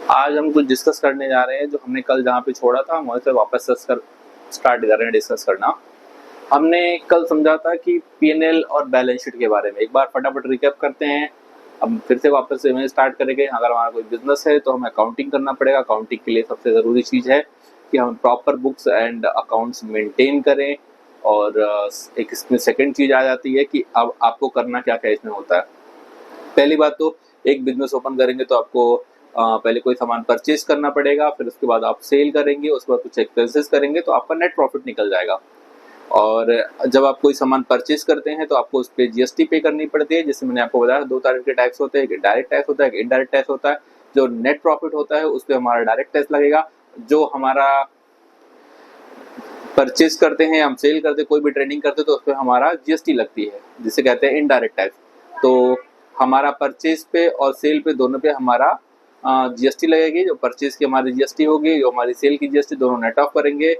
आज हम कुछ डिस्कस करने जा रहे हैं जो हमने कल जहाँ पे छोड़ा था हम वहीं से वापस स्टार्ट कर रहे हैं डिस्कस करना। हमने कल समझा था कि पीएनएल और बैलेंस शीट के बारे में। एक बार फटाफट रिकैप करते हैं। अब फिर से वापस से वहीं स्टार्ट करेंगे। अगर हमारा कोई बिजनेस है तो हमें अकाउंटिंग करना पड़ेगा। अकाउंटिंग के लिए सबसे ज़रूरी चीज़ है कि हम proper books and accounts maintain करें। और एक इसमें सेकंड चीज़ आ जाती है कि अब आपको करना क्या क्या इसमें होता है। पहली बात तो एक बिजनेस ओपन करेंगे तो आपको पहले कोई सामान परचेज करना पड़ेगा, फिर उसके बाद आप सेल करेंगे, उसके बाद कुछ एक्सपेंसेस करेंगे तो आपका नेट प्रॉफिट निकल जाएगा। और जब आप कोई सामान परचेज करते हैं तो आपको उस पर जीएसटी पे करनी पड़ती है। जैसे मैंने आपको बताया 2 तरह के टैक्स होते हैं, एक डायरेक्ट टैक्स होता है, एक इनडायरेक्ट टैक्स होता है। जो नेट प्रॉफिट होता है उस पर हमारा डायरेक्ट टैक्स लगेगा। जो हमारा परचेज करते हैं, हम सेल करते हैं, कोई भी ट्रेडिंग करते हैं तो उस पर हमारा जीएसटी लगती है, जिसे कहते हैं इनडायरेक्ट टैक्स। तो हमारा परचेज पे और सेल पे दोनों पे हमारा जीएसटी लगेगी। जो परचेज की हमारी जीएसटी होगी, जो हमारी सेल की जीएसटी, दोनों नेट ऑफ करेंगे।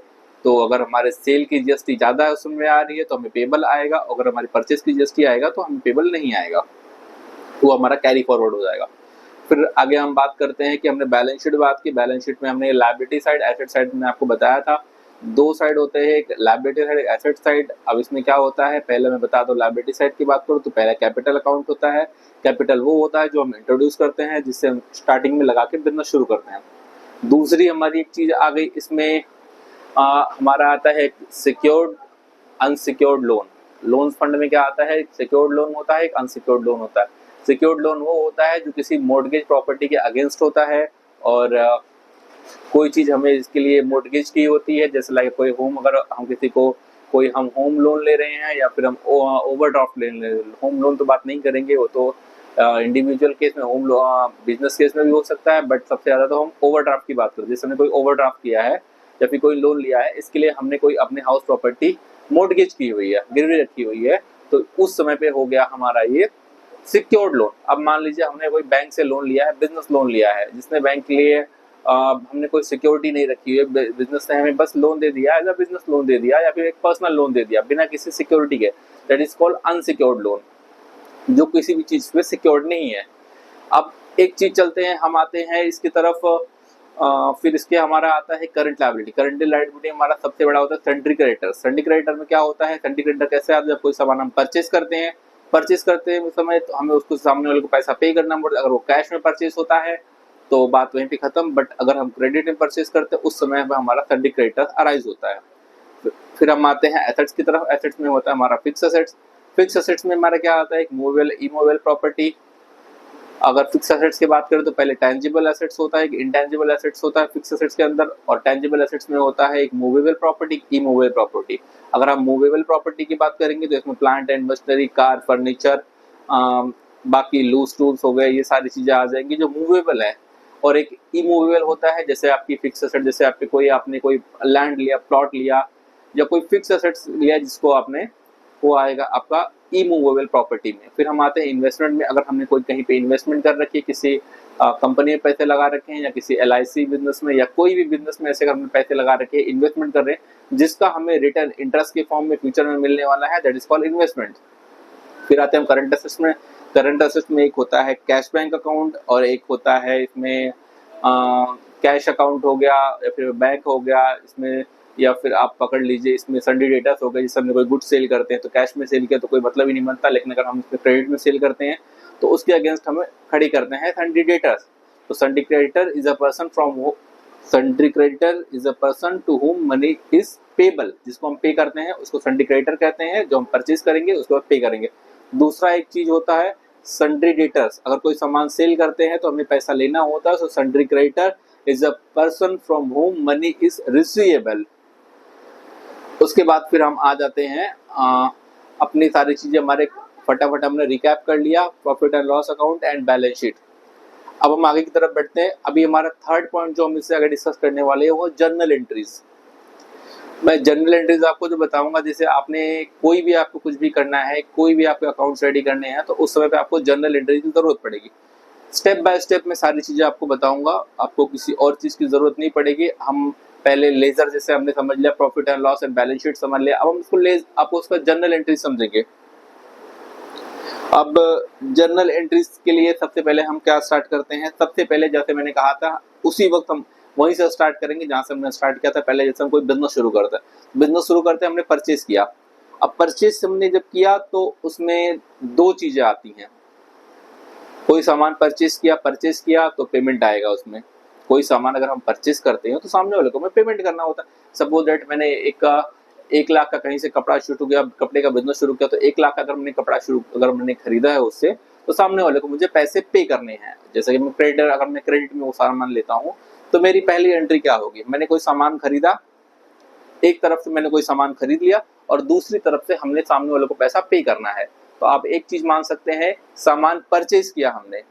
तो अगर हमारे सेल की जीएसटी ज़्यादा है उसमें आ रही है तो हमें पेबल आएगा, अगर हमारी परचेज की जीएसटी आएगा तो हमें पेबल नहीं आएगा, वो हमारा कैरी फॉरवर्ड हो जाएगा। फिर आगे हम बात करते हैं कि हमने बैलेंस शीट बात की। बैलेंस शीट में हमने लायबिलिटी साइड, एसेट साइड में आपको बताया था। 2 साइड होते हैं, एक लायबिलिटी साइड, एक एसेट साइड। अब इसमें क्या होता है, पहले मैं बता दूं लायबिलिटी साइड की बात करूं तो पहला कैपिटल अकाउंट होता है। कैपिटल वो होता है जो हम इंट्रोड्यूस करते हैं, जिससे हम स्टार्टिंग में लगा के बिजनेस शुरू करते हैं। दूसरी हमारी एक चीज आ गई इसमें, हमारा आता है secured unsecured loan. Loan fund में क्या आता है, सिक्योर्ड लोन होता है, एक अनसिक्योर्ड लोन होता है। सिक्योर्ड लोन वो होता है जो किसी मॉर्गेज प्रॉपर्टी के अगेंस्ट होता है और कोई चीज हमें इसके लिए मॉर्गेज की होती है। जैसे लाइक कोई होम, अगर हम किसी को कोई हम होम लोन ले रहे हैं या फिर हम ओवरड्राफ्ट ले रहे हैं। होम लोन तो बात नहीं करेंगे, वो तो इंडिविजुअल केस में, होम बिजनेस केस में भी हो सकता है, बट सबसे ज्यादा तो हम ओवरड्राफ्ट की बात करते हैं। जैसे हमने कोई ओवरड्राफ्ट किया है या फिर कोई लोन लिया है, इसके लिए हमने कोई अपने हाउस प्रॉपर्टी मॉर्गेज की हुई है, गिरवी रखी हुई है, तो उस समय पे हो गया हमारा ये सिक्योर्ड लोन। अब मान लीजिए हमने कोई बैंक से लोन लिया है, बिजनेस लोन लिया है, जिसने बैंक के लिए हमने कोई सिक्योरिटी नहीं रखी है, बिजनेस ने हमें बस लोन दे दिया, एज अ बिजनेस लोन दे दिया या फिर एक पर्सनल लोन दे दिया बिना किसी सिक्योरिटी के, that is called unsecured loan, जो किसी भी चीज पे सिक्योर्ड नहीं है। अब एक चीज चलते हैं, हम आते हैं इसकी तरफ। फिर इसके हमारा आता है करंट लायबिलिटी। करंट लायबिलिटी हमारा सबसे बड़ा होता है सन्ड्री क्रेडिटर। सन्ड्री क्रेडिटर में क्या होता है, सन्ड्री क्रेडिटर कैसे आता है, जब कोई सामान हम परचेज करते हैं, परचेज करते हैं उस समय तो हमें उसको सामने वाले को पैसा पे करना पड़ता है। अगर वो कैश में परचेज होता है तो बात वहीं पे खत्म, बट अगर हम क्रेडिट में परचेज करते हैं उस समय हमारा सन्ड्री क्रेडिटर अराइज होता है। फिर हम आते हैं एसेट्स की तरफ। एसेट्स में होता है हमारा फिक्स एसेट्स। फिक्स एसेट्स में हमारा क्या आता है, एक मूवेबल इमूवेबल प्रॉपर्टी। अगर फिक्स एसेट्स की बात करें तो पहले टेंजिबल एसेट्स होता है, एक इंटेंजिबल एसेट्स होता है फिक्स एसेट्स के अंदर, और टेंजिबल एसेट्स में होता है एक मूवेबल प्रॉपर्टी, इमूवेबल प्रॉपर्टी। अगर हम मूवेबल प्रॉपर्टी की बात करेंगे तो इसमें plant and machinery, car, furniture, बाकी लूज टूल्स हो गए, ये सारी चीजें आ जाएंगी जो मूवेबल है। और एक इमूवेबल होता है, जैसे आपकी फिक्स एसेट, जैसे आपने कोई लैंड लिया, प्लॉट लिया या कोई फिक्स एसेट्स लिया जिसको आपने, वो आएगा आपका इमूवेबल प्रॉपर्टी में। फिर हम आते हैं इन्वेस्टमेंट में। अगर हमने कोई कहीं पे इन्वेस्टमेंट कर रखी है, किसी कंपनी में पैसे लगा रखे हैं या किसी एलआईसी बिजनेस में या कोई भी बिजनेस में ऐसे हमने पैसे लगा रखे हैं, इन्वेस्टमेंट कर रहे हैं, जिसका हमें रिटर्न इंटरेस्ट के फॉर्म में फ्यूचर में मिलने वाला है, दैट इज कॉल्ड इन्वेस्टमेंट। फिर आते हैं हम करंट एसेट्स में। करंट एसेट्स में एक होता है कैश बैंक अकाउंट और एक होता है इसमें कैश अकाउंट हो गया या फिर बैंक हो गया इसमें, या फिर आप पकड़ लीजिए इसमें सन्ड्री डेटर्स हो गए। जिससे हमने कोई गुड सेल करते हैं तो कैश में सेल किया तो कोई मतलब ही नहीं बनता, लेकिन अगर हम इसमें क्रेडिट में सेल करते हैं तो उसके अगेंस्ट हमें खड़ी करते हैं सन्ड्री डेटर्स। तो sundry creditor is a person sundry creditor is a person to whom money is payable. जिसको हम पे करते हैं उसको सन्ड्री क्रेडिटर कहते हैं, जो हम परचेज करेंगे उसके बाद पे करेंगे। दूसरा एक चीज होता है सन्ड्री डेटर्स। अगर कोई सामान सेल करते हैं तो हमें पैसा लेना होता है, so sundry creditor is a person from home money is receivable. उसके बाद फिर हम आ जाते हैं अपनी सारी चीजें हमारे फटाफट हमने रिकैप कर लिया, profit and loss account and balance sheet. अब हम आगे की तरफ बढ़ते हैं। अभी हमारा थर्ड पॉइंट जो हम इससे आगे डिस्कस करने वाले हैं वो जर्नल एंट्रीज। मैं जर्नल एंट्रीज आपको जो बताऊंगा, जैसे आपने कोई भी आपको कुछ भी करना है, कोई भी आपके अकाउंट्स रेडी करने हैं तो उस समय पे आपको जर्नल एंट्री की जरूरत पड़ेगी। स्टेप बाय स्टेप में सारी चीजें आपको बताऊंगा, आपको किसी और चीज की जरूरत नहीं पड़ेगी। हम पहले लेजर जैसे हमने समझ लिया, profit and loss and balance sheet समझ लिया, अब हम आपको उसका जर्नल एंट्री समझेंगे। अब जर्नल एंट्रीज के लिए सबसे पहले हम क्या स्टार्ट करते हैं, सबसे पहले जैसे मैंने कहा था उसी वक्त हम वहीं से स्टार्ट करेंगे जहां से हमने स्टार्ट किया था। पहले जैसे हम कोई बिजनेस शुरू करते हैं, बिजनेस शुरू करते हैं हमने परचेज किया। अब परचेज हमने जब किया तो उसमें दो चीजें आती हैं, कोई सामान परचेज किया तो पेमेंट आएगा उसमें। कोई सामान अगर हम परचेज करते हैं तो सामने वाले को हमें पेमेंट करना होता है। सपोज दैट मैंने एक लाख का कहीं से कपड़ा शुरू किया, कपड़े का बिजनेस शुरू किया, तो 1 लाख का अगर मैंने कपड़ा अगर मैंने खरीदा है उससे, तो सामने वाले को मुझे पैसे पे करने हैं। जैसे कि मैं क्रेडिटर, अगर मैं क्रेडिट में वो सामान लेता हूँ तो मेरी पहली एंट्री क्या होगी, मैंने कोई सामान खरीदा, एक तरफ से मैंने कोई सामान खरीद लिया और दूसरी तरफ से हमने सामने वाले को पैसा पे करना है। तो आप एक चीज मान सकते हैं, सामान परचेज किया हमने,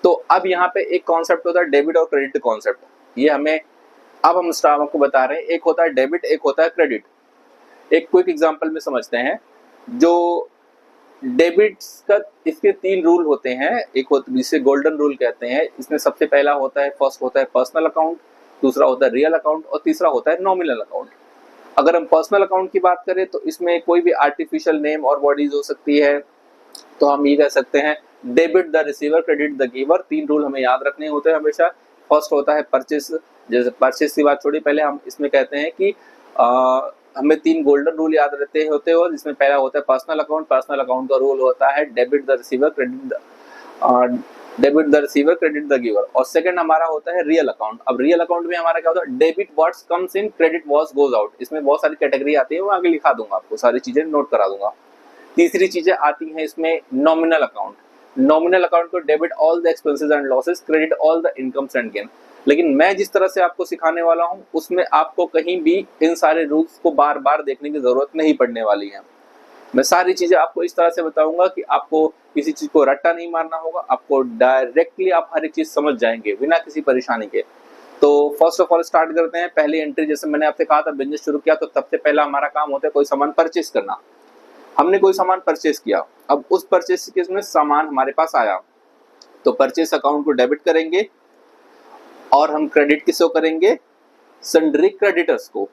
तो अब यहाँ पे एक कॉन्सेप्ट होता है डेबिट और क्रेडिट कॉन्सेप्ट। ये हमें अब हम आपको बता रहे हैं, एक होता है डेबिट, एक होता है क्रेडिट। एक क्विक एग्जांपल में समझते हैं। जो डेबिट्स का, इसके 3 रूल होते हैं। एक होता है जिसे गोल्डन रूल कहते हैं, इसमें सबसे पहला होता है, फर्स्ट होता है पर्सनल अकाउंट, दूसरा होता है रियल अकाउंट और तीसरा होता है नॉमिनल अकाउंट। अगर हम पर्सनल अकाउंट की बात करें तो इसमें कोई भी आर्टिफिशियल नेम और बॉडीज हो सकती है, तो हम ये कह सकते हैं debit the receiver, credit the giver. 3 rule हमें याद रखने होते हैं हमेशा। फर्स्ट होता है परचेस, जैसे परचेस की बात छोड़ी, पहले हम इसमें कहते हैं कि हमें 3 गोल्डन रूल याद रहते होते हो, जिसमें पहला होता है पर्सनल अकाउंट। पर्सनल अकाउंट का रूल होता है debit the receiver, credit the giver. और सेकंड हमारा होता है रियल अकाउंट। अब रियल अकाउंट में हमारा क्या होता है, debit what's comes in, credit what's goes out. इसमें बहुत सारी कैटेगरी आती है, वो आगे लिखा दूंगा, आपको सारी चीजें नोट करा दूंगा। तीसरी चीजें आती हैं इसमें नॉमिनल अकाउंट। नॉमिनल अकाउंट को debit all the expenses and losses, credit all the incomes and gain. लेकिन मैं जिस तरह से आपको सिखाने वाला हूं उसमें आपको कहीं भी इन सारे रूल्स को बार बार देखने की जरूरत नहीं पड़ने वाली है। मैं सारी चीजें आपको इस तरह से बताऊंगा कि आपको किसी चीज को रट्टा नहीं मारना होगा, आपको डायरेक्टली आप हर एक चीज समझ जाएंगे बिना किसी परेशानी के। तो फर्स्ट ऑफ ऑल स्टार्ट करते हैं। पहली एंट्री, जैसे मैंने आपसे कहा था बिजनेस शुरू किया तो सबसे पहला हमारा काम होता है कोई सामान परचेस करना। हमने कोई सामान परचेस किया, अब उस परचेस केस में सामान हमारे पास आया तो परचेस अकाउंट को डेबिट करेंगे और हम क्रेडिट किसको करेंगे, सन्ड्री क्रेडिटर्स को।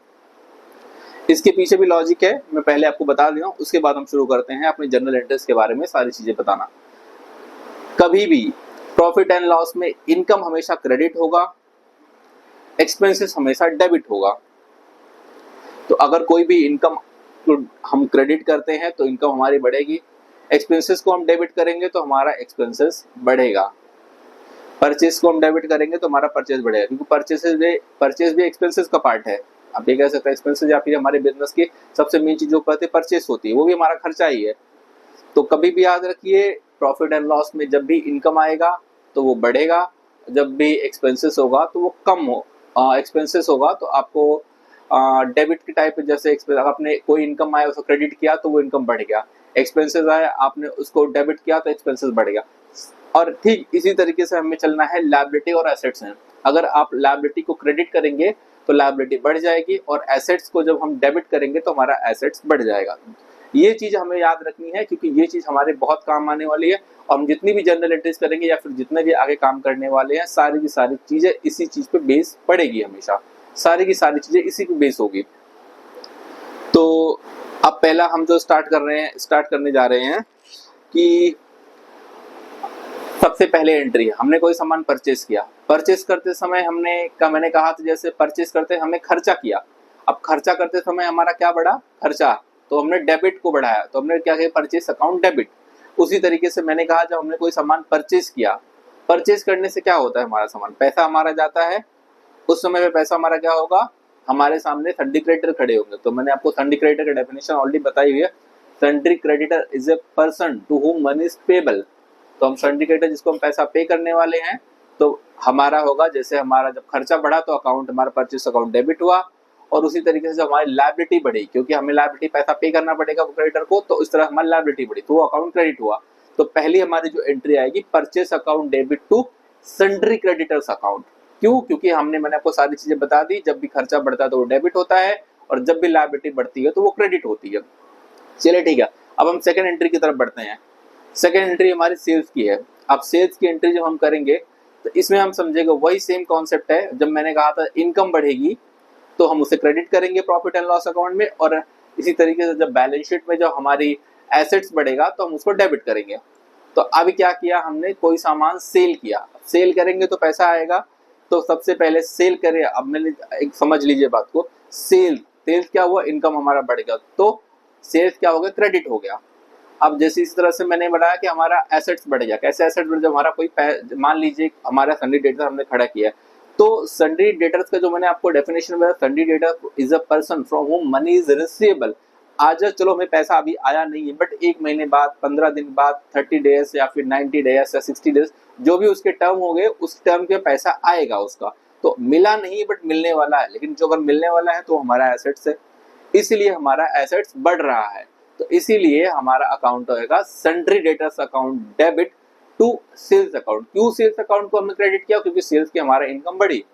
इसके पीछे भी लॉजिक है, मैं पहले आपको बता दिया हूं, उसके बाद हम शुरू करते हैं अपने जर्नल एंट्रीज के बारे में सारी चीजें बताना। कभी भी प्रॉफिट एंड लॉस में इनकम हमेशा क्रेडिट होगा, एक्सपेंसेस हमेशा डेबिट होगा। तो अगर कोई भी इनकम हम क्रेडिट करते हैं तो इनकम हमारी बढ़ेगी, एक्सपेंसेस को हम डेबिट करेंगे तो हमारा एक्सपेंसेस बढ़ेगा, परचेस को हम डेबिट करेंगे तो हमारा परचेस बढ़ेगा, क्योंकि परचेस भी एक्सपेंसेस का पार्ट है। आप ये कह सकते हैं एक्सपेंसेस या फिर हमारे बिजनेस की सबसे मेन चीज जो कहते हैं परचेस होती है, वो भी हमारा खर्चा ही है। तो कभी भी याद रखिए, प्रॉफिट एंड लॉस में जब भी इनकम आएगा तो वो बढ़ेगा, जब भी एक्सपेंसेस होगा तो वो कम हो, एक्सपेंसेस होगा तो आपको डेबिट के टाइप, जैसे आपने कोई इनकम आया उसको क्रेडिट किया तो वो इनकम बढ़ गया, एक्सपेंसेस आया आपने उसको डेबिट किया तो एक्सपेंसेस बढ़ गया। और ठीक इसी तरीके से हमें चलना है लायबिलिटी और एसेट्स में। अगर आप लायबिलिटी को क्रेडिट करेंगे तो लायबिलिटी बढ़ जाएगी और एसेट्स को जब हम डेबिट करेंगे तो हमारा एसेट्स बढ़ जाएगा। ये चीज हमें याद रखनी है क्योंकि ये चीज हमारे बहुत काम आने वाली है। और हम जितनी भी जर्नल एंट्रीज करेंगे या फिर जितने भी आगे काम करने वाले हैं, सारी की सारी चीजें इसी चीज पे बेस पड़ेगी, हमेशा सारी की सारी चीजें इसी पे बेस होगी। तो अब पहला हम जो स्टार्ट करने जा रहे हैं कि सबसे पहले एंट्री है, हमने कोई सामान परचेस किया। परचेस करते समय मैंने कहा था जैसे परचेस करते हमने खर्चा किया। अब खर्चा करते समय हमारा क्या बढ़ा, खर्चा, तो हमने डेबिट को बढ़ाया, तो हमने क्या किया, परचेस अकाउंट डेबिट। उसी तरीके से मैंने कहा जब हमने कोई सामान परचेस किया, परचेस करने से क्या होता है, हमारा सामान, पैसा हमारा जाता है, उस समय में पैसा हमारा क्या होगा, हमारे सामने सन्ड्री क्रेडिटर खड़े होंगे। तो मैंने आपको सन्ड्री क्रेडिटर की डेफिनेशन ऑलरेडी बताई हुई है। Sundry creditor is a person to whom money is payable. तो हम सन्ड्री क्रेडिटर जिसको हम पैसा पे करने वाले हैं, तो हमारा होगा जैसे हमारा जब खर्चा बढ़ा तो अकाउंट, हमारा परचेस अकाउंट डेबिट हुआ, और उसी तरीके से हमारी लायबिलिटी बढ़ी क्योंकि हमें लायबिलिटी पैसा पे करना पड़ेगा वो क्रेडिटर को, तो इस तरह हमारी लायबिलिटी बढ़ी तो वो अकाउंट क्रेडिट हुआ। तो पहली हमारी जो एंट्री आएगी, purchase account debit to sundry creditors account. क्यों, क्योंकि मैंने आपको सारी चीजें बता दी, जब भी खर्चा बढ़ता है तो वो डेबिट होता है और जब भी लायबिलिटी बढ़ती है तो वो क्रेडिट होती है। चलिए ठीक है, अब हम सेकंड एंट्री की तरफ बढ़ते हैं। सेकंड एंट्री हमारी सेल्स की है। अब सेल्स की एंट्री जब हम करेंगे तो इसमें हम समझेंगे वही सेम कॉन्सेप्ट है। जब मैंने कहा था इनकम बढ़ेगी तो हम उसे क्रेडिट करेंगे प्रॉफिट एंड लॉस अकाउंट में, और इसी तरीके से जब बैलेंस शीट में जब हमारी एसेट्स बढ़ेगा तो हम उसको डेबिट करेंगे। तो अभी क्या किया हमने, कोई सामान सेल किया, सेल करेंगे तो पैसा आएगा, तो सबसे पहले सेल करें। अब मैंने एक समझ लीजिए बात को, सेल्स क्या हुआ, इनकम हमारा बढ़ गया, तो सेल्स क्या हो गया, क्रेडिट हो गया। अब जैसे इस तरह से मैंने बताया कि हमारा एसेट्स बढ़ गया। कैसे एसेट्स बढ़ गया, हमारा कोई मान लीजिए हमारा सन्डी डेटर हमने खड़ा किया है, तो सन्डी डेटर्स का जो मैंने आपको डेफिनेशन बताया, सन्डी debtor is a person from home money is receivable. आज चलो हमें पैसा अभी आया नहीं है, बट 1 महीने बाद, 15 दिन बाद, 30 डेज या फिर 90 डेज या 60 डेज, जो भी उसके टर्म हो गए, उस टर्म के पैसा आएगा उसका। तो मिला नहीं बट मिलने वाला है, लेकिन जो अगर मिलने वाला है तो हमारा एसेट्स है, इसीलिए हमारा एसेट्स बढ़ रहा है। तो इसीलिए हमारा अकाउंट होगा sundry debtors account debit to sales account. क्यों सेल्स अकाउंट को हमने क्रेडिट किया, क्योंकि सेल्स की हमारा इनकम बढ़ी।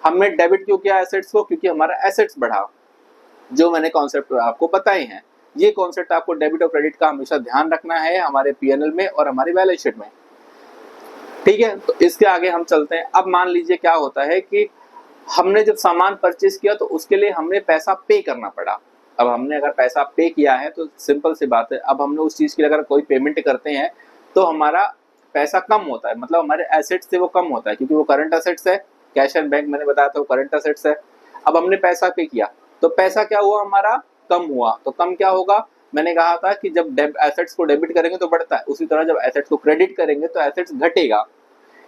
हमने डेबिट क्यों किया एसेट्स को, क्योंकि हमारा एसेट्स बढ़ा। जो मैंने कॉन्सेप्ट आपको बताए हैं, ये कॉन्सेप्ट आपको डेबिट और क्रेडिट का हमेशा ध्यान रखना है हमारे पीएनएल में और हमारी बैलेंस शीट में, ठीक है। तो इसके आगे हम चलते हैं। अब मान लीजिए क्या होता है कि हमने जब सामान परचेज किया तो उसके लिए हमने पैसा पे करना पड़ा। अब हमने अगर पैसा पे किया है तो सिंपल सी बात है, अब हमने उस चीज के लिए अगर कोई पेमेंट करते हैं तो हमारा पैसा कम होता है, मतलब हमारे एसेट्स से वो कम होता है, क्योंकि वो करंट एसेट्स है। कैश एंड बैंक मैंने बताया था वो करंट एसेट्स है। अब हमने पैसा पे किया तो पैसा क्या हुआ, हमारा कम हुआ। तो कम क्या होगा, मैंने कहा था कि जब एसेट्स को डेबिट करेंगे तो बढ़ता है, उसी तरह जब एसेट्स को क्रेडिट करेंगे तो एसेट्स घटेगा।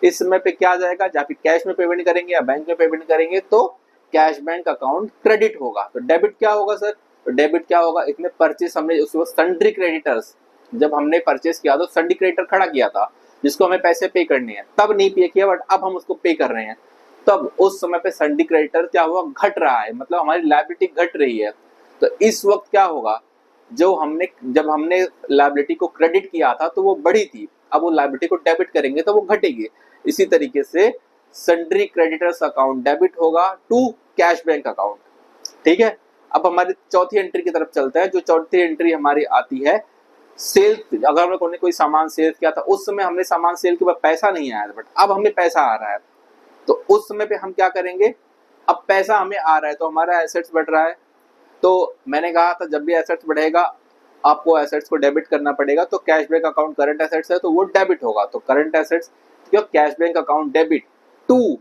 इस समय पे क्या जाएगा, जहाँ पे कैश में पेमेंट करेंगे या बैंक में पेमेंट करेंगे तो कैश बैंक अकाउंट क्रेडिट होगा। तो डेबिट क्या होगा सर, तो डेबिट क्या होगा, इसमें परचेस हमने उसको सन्ड्री क्रेडिटर्स, जब हमने परचेस किया तो सन्ड्री क्रेडिटर खड़ा किया था जिसको हमें पैसे पे करने हैं, तब नहीं पे किया बट अब हम उसको पे कर रहे हैं, तब उस समय पे सन्ड्री क्रेडिटर क्या हुआ, घट रहा है, मतलब हमारी लायबिलिटी घट रही है। तो इस वक्त क्या होगा, जब हमने लायबिलिटी को क्रेडिट किया था तो वो बढ़ी थी, अब वो लायबिलिटी को डेबिट करेंगे तो वो घटेगी। इसी तरीके से सन्ड्री क्रेडिटर्स अकाउंट डेबिट होगा टू कैश बैंक अकाउंट, ठीक है। अब हमारी चौथी एंट्री की तरफ चलते हैं। जो चौथी एंट्री हमारी आती है सेल। अगर हमने कोई सामान सेल किया था, उस समय हमने सामान सेल के बाद पैसा नहीं आया था, बट अब हमें पैसा आ रहा है, तो उस समय पे हम क्या करेंगे, अब पैसा हमें आ रहा है तो हमारा एसेट्स बढ़ रहा है। तो मैंने कहा था जब भी एसेट्स बढ़ेगा आपको एसेट्स को डेबिट करना पड़ेगा। तो cash bank account current assets है तो वो डेबिट होगा, तो करंट एसेट्स क्यों cash bank account debit to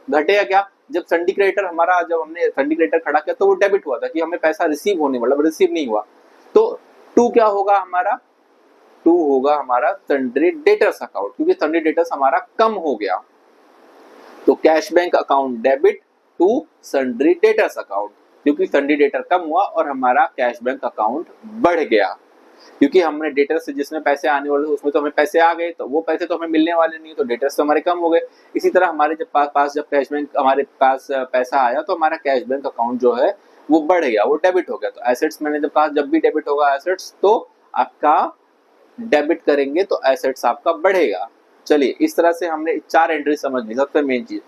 घटेगा क्या, जब सन्डी क्रेडिटर हमारा, जब हमने सन्डी क्रेडिटर खड़ा किया तो वो डेबिट हुआ था कि हमें पैसा रिसीव होने वाला, रिसीव नहीं हुआ। तो टू क्या होगा हमारा, टू होगा हमारा सन्ड्री डेटर्स अकाउंट, क्योंकि सन्ड्री डेटर्स हमारा कम हो गया। तो cash bank account debit to sundry debtors account, क्योंकि सन्ड्री डेटर कम हुआ और हमारा कैश बैंक अकाउंट बढ़ गया, क्योंकि हमने डेटर से जिसमें पैसे आने वाले उसमें तो हमें पैसे आ गए, तो वो पैसे तो हमें मिलने वाले नहीं, तो डेटर्स तो हमारे कम हो गए। इसी तरह हमारे जब पास जब कैश बैंक हमारे पास पैसा आया तो हमारा कैश बैंक अकाउंट जो है वो बढ़ गया, वो डेबिट हो गया। तो एसेट्स मैंने जब कहा जब भी डेबिट होगा एसेट्स तो आपका डेबिट करेंगे तो एसेट्स आपका बढ़ेगा। चलिए इस तरह से हमने 4 एंट्री समझ ली, सबसे मेन चीज।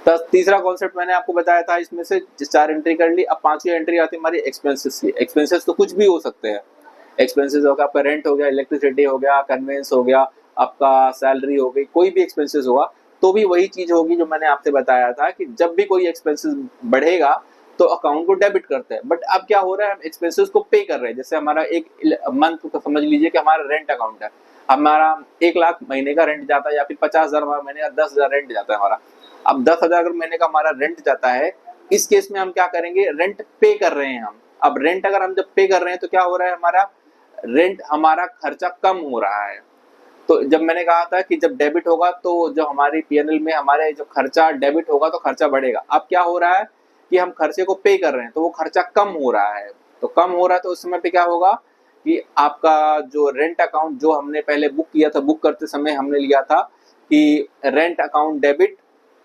तो तीसरा कॉन्सेप्ट मैंने आपको बताया था, इसमें से 4 एंट्री कर ली। अब 5वीं एंट्री आती है हमारी एक्सपेंसेस की। एक्सपेंसेस तो कुछ भी हो सकते हैं, एक्सपेंसेस हो गया आपका रेंट हो गया, इलेक्ट्रिसिटी हो गया, कन्वेंस हो गया, आपका सैलरी हो गई, कोई भी एक्सपेंसेस हुआ तो भी वही चीज होगी जो मैंने आपसे बताया था कि जब भी कोई एक्सपेंसेस बढ़ेगा तो अकाउंट को डेबिट करते हैं। बट अब क्या हो रहा है, हम एक्सपेंसेस को पे कर रहे हैं। जैसे हमारा एक मंथ का समझ लीजिए कि हमारा रेंट अकाउंट है, हमारा 1 लाख महीने का रेंट जाता है या फिर 50,000 महीने का 10,000 रेंट जाता है हमारा। अब 10,000 अगर महीने का हमारा रेंट जाता है, इस केस में हम क्या करेंगे, रेंट पे कर रहे हैं हम। अब रेंट अगर हम जब पे कर रहे हैं तो क्या हो रहा है, हमारा रेंट हमारा खर्चा कम हो रहा है। तो जब मैंने कहा था कि जब डेबिट होगा तो जो हमारी पीएनएल में हमारे जो खर्चा डेबिट होगा तो खर्चा बढ़ेगा। अब क्या हो रहा है कि हम खर्चे को पे कर रहे हैं तो वो खर्चा कम हो रहा है, तो कम हो रहा है तो उस समय पे क्या होगा कि आपका जो रेंट अकाउंट जो हमने पहले बुक किया था, बुक करते समय हमने लिया था कि रेंट अकाउंट डेबिट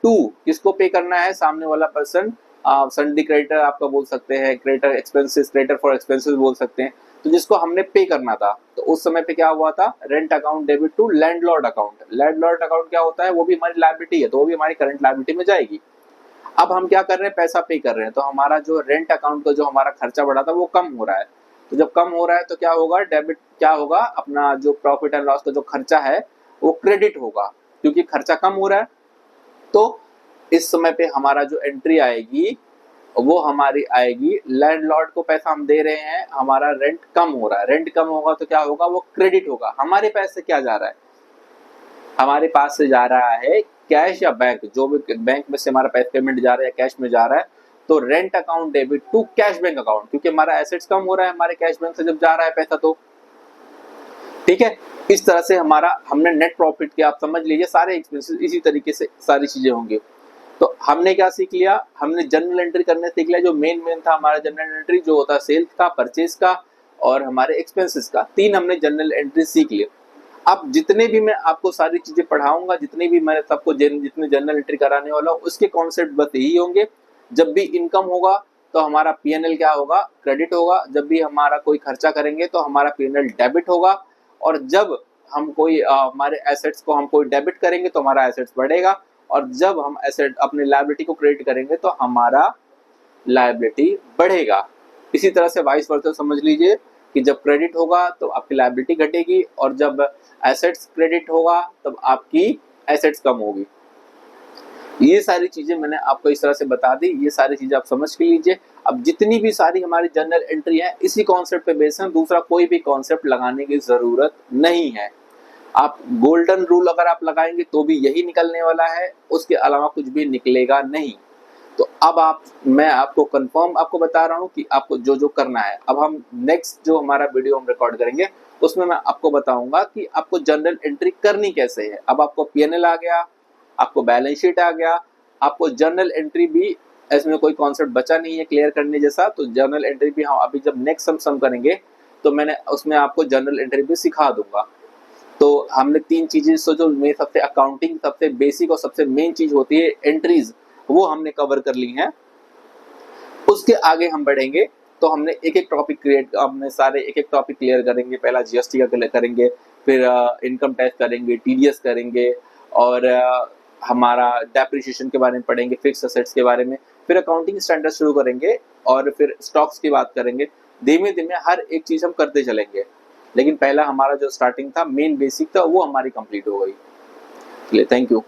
टू किसको पे करना है, सामने वाला पर्सन, सन्डी क्रेडिटर आपका बोल सकते हैं, creditor expenses, creditor for expenses बोल सकते हैं, तो जिसको हमने पे करना था। तो उस समय पे क्या हुआ था, rent account debit to landlord account. Landlord account क्या होता है, वो भी हमारी लायबिलिटी है तो वो भी हमारी करंट लायबिलिटी में जाएगी। अब हम क्या कर रहे हैं, पैसा पे कर रहे हैं, तो हमारा जो रेंट अकाउंट का जो हमारा खर्चा बढ़ा था वो कम हो रहा है। तो जब कम हो रहा है तो क्या होगा, डेबिट क्या होगा, अपना जो प्रॉफिट एंड लॉस का जो खर्चा है वो क्रेडिट होगा, क्योंकि खर्चा कम हो रहा है। तो इस समय पे हमारा जो एंट्री आएगी वो हमारी आएगी, लैंडलॉर्ड को पैसा हम दे रहे हैं, हमारा रेंट कम हो रहा है, रेंट कम होगा तो क्या होगा, वो क्रेडिट होगा। हमारे पैसे क्या जा रहा है, हमारे पास से जा रहा है कैश या बैंक, जो भी बैंक में से हमारा पैसा पेमेंट जा रहा है कैश में जा रहा है, तो rent account debit to cash bank account, क्योंकि हमारा एसेट्स कम हो रहा है हमारे कैश बैंक से जब जा रहा है पैसा, तो ठीक है। इस तरह से हमारा हमने नेट प्रॉफिट किया, आप समझ लीजिए सारे एक्सपेंसेस इसी तरीके से सारी चीजें होंगी। तो हमने क्या सीख लिया, हमने जर्नल एंट्री करने सीख लिया। जो मेन था हमारा जर्नल एंट्री जो होता है सेल्स का, परचेज का और हमारे एक्सपेंसेस का, 3 हमने जर्नल एंट्री सीख लिया। अब जितने भी मैं आपको सारी चीजें पढ़ाऊंगा, जितने भी मैं सबको जितने जर्नल एंट्री कराने वाला हूँ, उसके कॉन्सेप्ट बस यही होंगे। जब भी इनकम होगा तो हमारा पीएनएल क्या होगा, क्रेडिट होगा। जब भी हमारा कोई खर्चा करेंगे तो हमारा पीएनएल डेबिट होगा। और जब हम कोई हमारे एसेट्स को हम कोई डेबिट करेंगे तो हमारा एसेट्स बढ़ेगा, और जब हम एसेट अपने लायबिलिटी को क्रेडिट करेंगे तो हमारा लायबिलिटी बढ़ेगा। इसी तरह से वाइस वर्सा समझ लीजिए कि जब क्रेडिट होगा तो आपकी लायबिलिटी घटेगी, और जब एसेट्स क्रेडिट होगा तब आपकी एसेट्स कम होगी। ये सारी चीजें मैंने आपको इस तरह से बता दी, ये सारी चीजें आप समझ के लीजिए। अब जितनी भी सारी हमारी जर्नल एंट्री है इसी कॉन्सेप्ट पे बेस है, दूसरा कोई भी कॉन्सेप्ट लगाने की जरूरत नहीं है। आप गोल्डन रूल अगर आप लगाएंगे तो भी यही निकलने वाला है, उसके अलावा कुछ भी निकलेगा नहीं। तो अब मैं आपको कंफर्म आपको बता रहा हूँ कि आपको जो जो करना है। अब हम नेक्स्ट जो हमारा वीडियो हम रिकॉर्ड करेंगे उसमें मैं आपको बताऊंगा कि आपको जर्नल एंट्री करनी कैसे है। अब आपको पीएनएल आ गया, आपको बैलेंस शीट आ गया, आपको जर्नल एंट्री भी, इसमें कोई कॉन्सेप्ट बचा नहीं है क्लियर करने जैसा। तो जर्नल एंट्री भी हम अभी जब नेक्स्ट सम करेंगे तो मैंने उसमें आपको जर्नल एंट्री भी सिखा दूंगा। तो हमने 3 चीजें सोचो, में सबसे अकाउंटिंग सबसे बेसिक और सबसे मेन चीज होती है एंट्रीज, वो हमने कवर कर ली हैं। उसके आगे हम बढ़ेंगे तो हमने एक एक टॉपिक हमने सारे एक एक टॉपिक क्लियर करेंगे। पहला जीएसटी का क्लियर करेंगे, फिर इनकम टैक्स करेंगे, टीडीएस करेंगे, और हमारा डेप्रिसिएशन के बारे में पढ़ेंगे, फिक्स एसेट्स के बारे में, फिर अकाउंटिंग स्टैंडर्ड शुरू करेंगे, और फिर स्टॉक्स की बात करेंगे। धीमे धीमे हर एक चीज हम करते चलेंगे, लेकिन पहला हमारा जो स्टार्टिंग था मेन बेसिक था वो हमारी कंप्लीट हो गई। चलिए, थैंक यू।